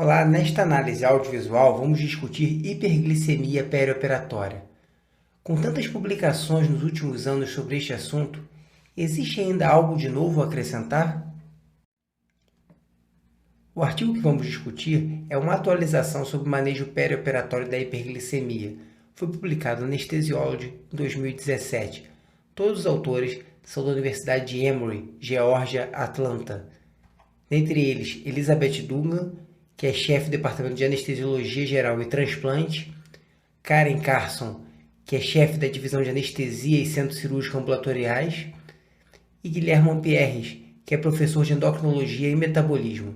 Olá, nesta análise audiovisual vamos discutir hiperglicemia perioperatória. Com tantas publicações nos últimos anos sobre este assunto, existe ainda algo de novo a acrescentar? O artigo que vamos discutir é uma atualização sobre o manejo perioperatório da hiperglicemia. Foi publicado no Anesthesiology em 2017. Todos os autores são da Universidade de Emory, Geórgia, Atlanta. Dentre eles, Elizabeth Dugan, que é chefe do Departamento de Anestesiologia Geral e Transplante, Karen Carson, que é chefe da Divisão de Anestesia e Centros Cirúrgicos Ambulatoriais, e Guilherme Pierres, que é professor de Endocrinologia e Metabolismo.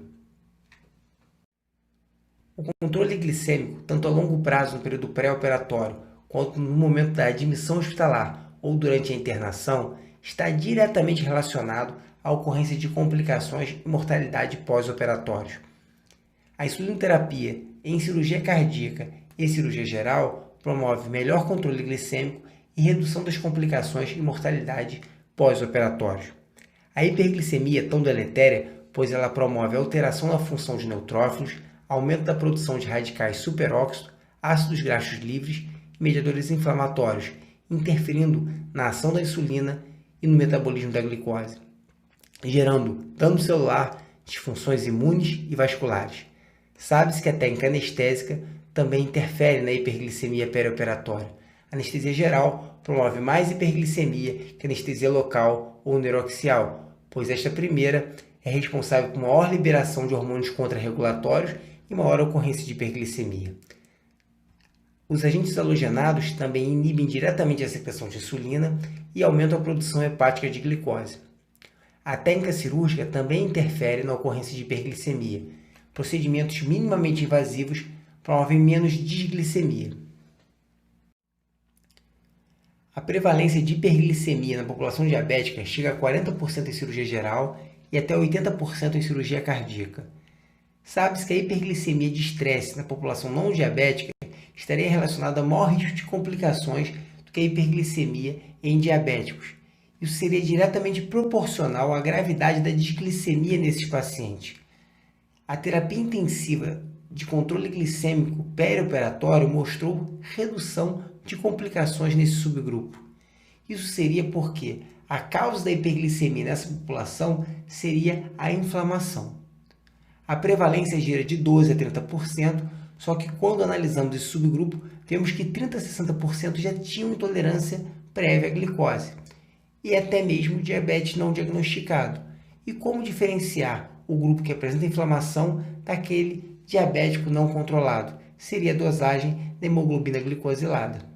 O controle glicêmico, tanto a longo prazo no período pré-operatório, quanto no momento da admissão hospitalar ou durante a internação, está diretamente relacionado à ocorrência de complicações e mortalidade pós-operatórios. A insulinoterapia em cirurgia cardíaca e cirurgia geral promove melhor controle glicêmico e redução das complicações e mortalidade pós-operatórios. A hiperglicemia é tão deletéria, pois ela promove alteração na função de neutrófilos, aumento da produção de radicais superóxido, ácidos graxos livres e mediadores inflamatórios, interferindo na ação da insulina e no metabolismo da glicose, gerando dano celular, disfunções imunes e vasculares. Sabe-se que a técnica anestésica também interfere na hiperglicemia perioperatória. A anestesia geral promove mais hiperglicemia que a anestesia local ou neuroaxial, pois esta primeira é responsável por maior liberação de hormônios contrarregulatórios e maior ocorrência de hiperglicemia. Os agentes halogenados também inibem diretamente a secreção de insulina e aumentam a produção hepática de glicose. A técnica cirúrgica também interfere na ocorrência de hiperglicemia. Procedimentos minimamente invasivos promovem menos desglicemia. A prevalência de hiperglicemia na população diabética chega a 40% em cirurgia geral e até 80% em cirurgia cardíaca. Sabe-se que a hiperglicemia de estresse na população não diabética estaria relacionada a maior risco de complicações do que a hiperglicemia em diabéticos. Isso seria diretamente proporcional à gravidade da desglicemia nesses pacientes. A terapia intensiva de controle glicêmico perioperatório mostrou redução de complicações nesse subgrupo. Isso seria porque a causa da hiperglicemia nessa população seria a inflamação. A prevalência gira de 12% a 30%, só que quando analisamos esse subgrupo, vemos que 30% a 60% já tinham intolerância prévia à glicose e até mesmo diabetes não diagnosticado. E como diferenciar o grupo que apresenta inflamação daquele diabético não controlado? Seria a dosagem da hemoglobina glicosilada.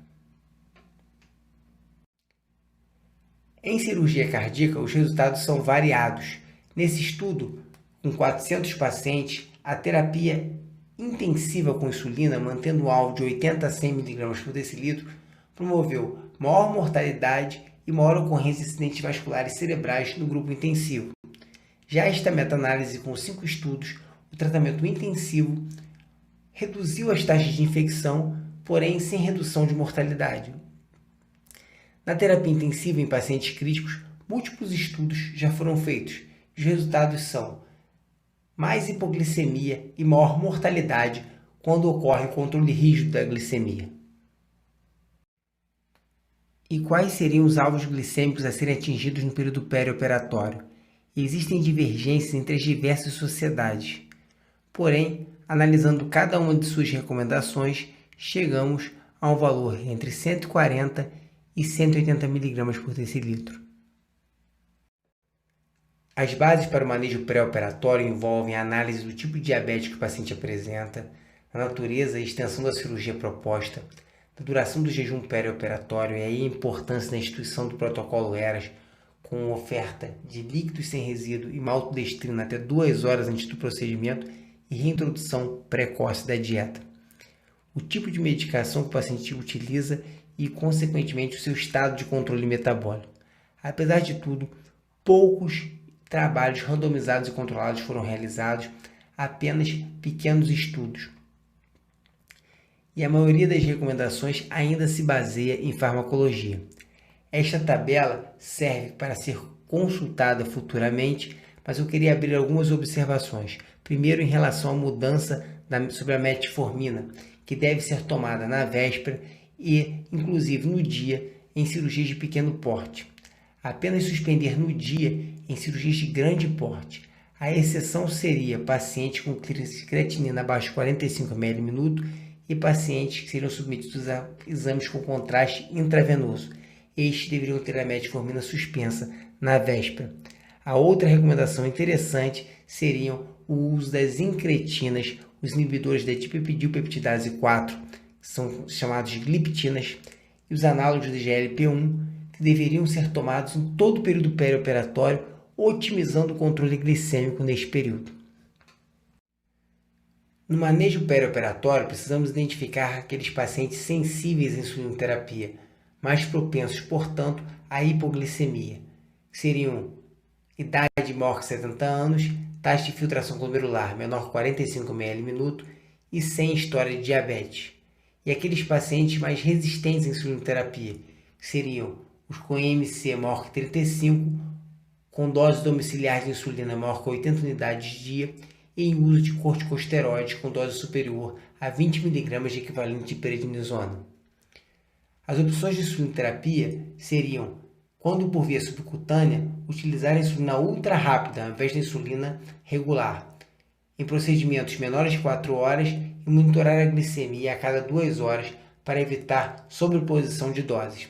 Em cirurgia cardíaca, os resultados são variados. Nesse estudo, com 400 pacientes, a terapia intensiva com insulina, mantendo o alvo de 80 a 100 mg por decilitro, promoveu maior mortalidade e maior ocorrência de acidentes vasculares cerebrais no grupo intensivo. Já esta meta-análise com 5 estudos, o tratamento intensivo reduziu as taxas de infecção, porém sem redução de mortalidade. Na terapia intensiva em pacientes críticos, múltiplos estudos já foram feitos. Os resultados são mais hipoglicemia e maior mortalidade quando ocorre o controle rígido da glicemia. E quais seriam os alvos glicêmicos a serem atingidos no período perioperatório? Existem divergências entre as diversas sociedades. Porém, analisando cada uma de suas recomendações, chegamos a um valor entre 140 e 180 mg por decilitro. As bases para o manejo pré-operatório envolvem a análise do tipo de diabetes que o paciente apresenta, a natureza e extensão da cirurgia proposta, da duração do jejum perioperatório e a importância da instituição do protocolo ERAS, com oferta de líquidos sem resíduo e maltodestrina até 2 horas antes do procedimento e reintrodução precoce da dieta. O tipo de medicação que o paciente utiliza e, consequentemente, o seu estado de controle metabólico. Apesar de tudo, poucos trabalhos randomizados e controlados foram realizados, apenas pequenos estudos. E a maioria das recomendações ainda se baseia em farmacologia. Esta tabela serve para ser consultada futuramente mas eu queria abrir algumas observações. Primeiro, em relação à mudança sobre a metformina, que deve ser tomada na véspera e, inclusive, no dia, em cirurgias de pequeno porte. Apenas suspender no dia em cirurgias de grande porte. A exceção seria pacientes com creatinina abaixo de 45 ml minuto e pacientes que seriam submetidos a exames com contraste intravenoso. Estes deveriam ter a metformina suspensa na véspera. A outra recomendação interessante seriam o uso das incretinas, os inibidores da dipeptidase 4, que são chamados de gliptinas, e os análogos de GLP-1, que deveriam ser tomados em todo o período perioperatório, otimizando o controle glicêmico neste período. No manejo perioperatório, precisamos identificar aqueles pacientes sensíveis à insulinoterapia, mais propensos, portanto, à hipoglicemia, que seriam idade maior que 70 anos, taxa de filtração glomerular menor que 45 ml minuto e sem história de diabetes. E aqueles pacientes mais resistentes à insulinoterapia, que seriam os com IMC maior que 35, com dose domiciliar de insulina maior que 80 unidades dia e em uso de corticosteroides com dose superior a 20 mg de equivalente de prednisona. As opções de insulinoterapia seriam, quando por via subcutânea, utilizar a insulina ultra rápida ao invés da insulina regular, em procedimentos menores de 4 horas e monitorar a glicemia a cada 2 horas para evitar sobreposição de doses.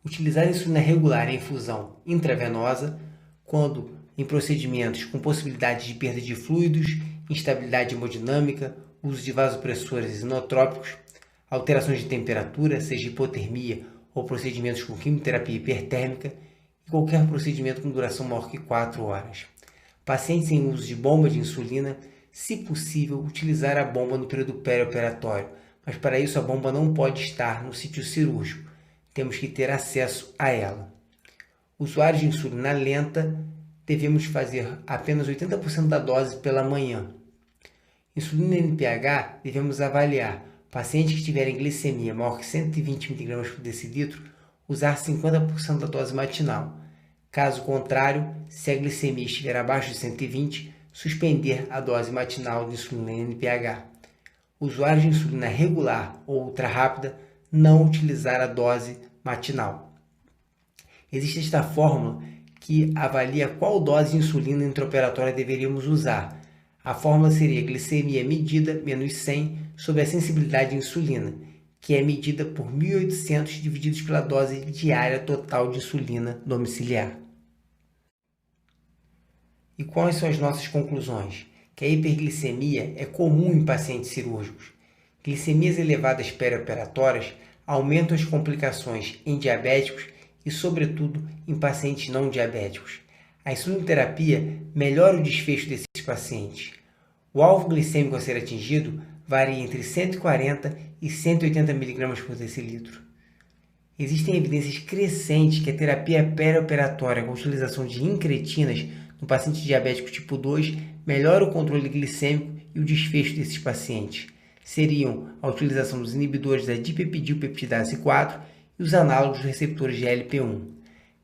Utilizar a insulina regular em infusão intravenosa, quando em procedimentos com possibilidade de perda de fluidos, instabilidade hemodinâmica, uso de vasopressores inotrópicos, alterações de temperatura, seja hipotermia ou procedimentos com quimioterapia hipertérmica, e qualquer procedimento com duração maior que 4 horas. Pacientes em uso de bomba de insulina, se possível, utilizar a bomba no período perioperatório, mas para isso a bomba não pode estar no sítio cirúrgico. Temos que ter acesso a ela. Usuários de insulina lenta, devemos fazer apenas 80% da dose pela manhã. Insulina NPH, devemos avaliar. Pacientes que tiverem glicemia maior que 120 mg por decilitro, usar 50% da dose matinal. Caso contrário, se a glicemia estiver abaixo de 120, suspender a dose matinal de insulina NPH. Usuários de insulina regular ou ultra rápida, não utilizar a dose matinal. Existe esta fórmula que avalia qual dose de insulina intraoperatória deveríamos usar. A fórmula seria glicemia medida menos 100 sobre a sensibilidade de insulina, que é medida por 1.800 divididos pela dose diária total de insulina domiciliar. E quais são as nossas conclusões? Que a hiperglicemia é comum em pacientes cirúrgicos. Glicemias elevadas perioperatórias aumentam as complicações em diabéticos e, sobretudo, em pacientes não diabéticos. A insulinoterapia melhora o desfecho desses pacientes. O alvo glicêmico a ser atingido varia entre 140 e 180 mg por decilitro. Existem evidências crescentes que a terapia perioperatória com a utilização de incretinas no paciente diabético tipo 2 melhora o controle glicêmico e o desfecho desses pacientes. Seriam a utilização dos inibidores da dipeptidase 4 e os análogos dos receptores de GLP-1.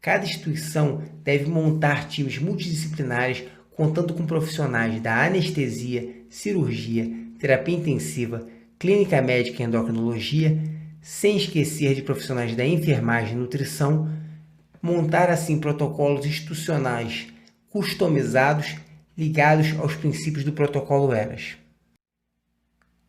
Cada instituição deve montar times multidisciplinares contando com profissionais da anestesia, cirurgia, terapia intensiva, clínica médica e endocrinologia, sem esquecer de profissionais da enfermagem e nutrição, montar assim protocolos institucionais customizados ligados aos princípios do protocolo ERAS.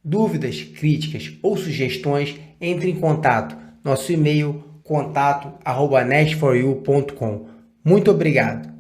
Dúvidas, críticas ou sugestões, entre em contato. Nosso e-mail contato@nest4u.com. Muito obrigado!